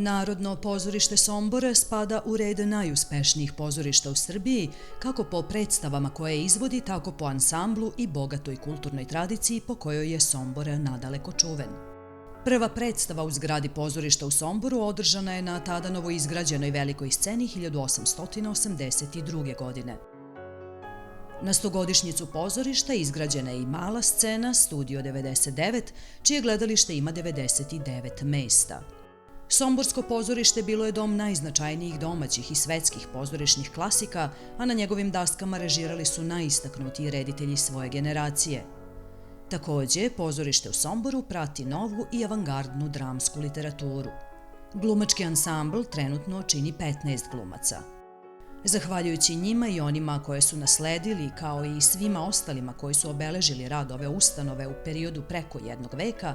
Narodno pozorište Sombor spada u red najuspešnijih pozorišta u Srbiji, kako po predstavama koje izvodi, tako po ansamblu i bogatoj kulturnoj tradiciji po kojoj je Sombor nadaleko čuven. Prva predstava u zgradi pozorišta u Somboru održana je na tada novoizgrađenoj velikoj sceni 1882. godine. Na 100-godišnjicu pozorišta izgrađena je i mala scena Studio 99, čije gledalište ima 99 mesta. Somborsko pozorište bilo je dom najznačajnijih domaćih i svetskih pozorišnih klasika, a na njegovim daskama režirali su najistaknutiji reditelji svoje generacije. Takođe, pozorište u Somboru prati novu i avangardnu dramsku literaturu. Glumački ansambl trenutno čini 15 glumaca. Zahvaljujući njima i onima koje su nasledili, kao i svima ostalima koji su obeležili rad ove ustanove u periodu preko jednog veka,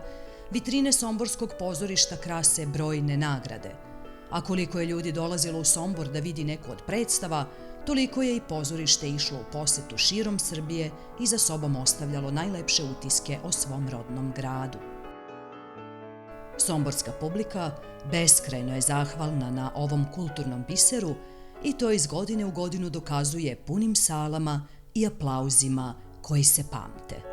vitrine Somborskog pozorišta krase brojne nagrade. A koliko je ljudi dolazilo u Sombor da vidi neku od predstava, toliko je i pozorište išlo u posetu širom Srbije i za sobom ostavljalo najlepše utiske o svom rodnom gradu. Somborska publika beskrajno je zahvalna na ovom kulturnom biseru i to iz godine u godinu dokazuje punim salama i aplauzima koji se pamte.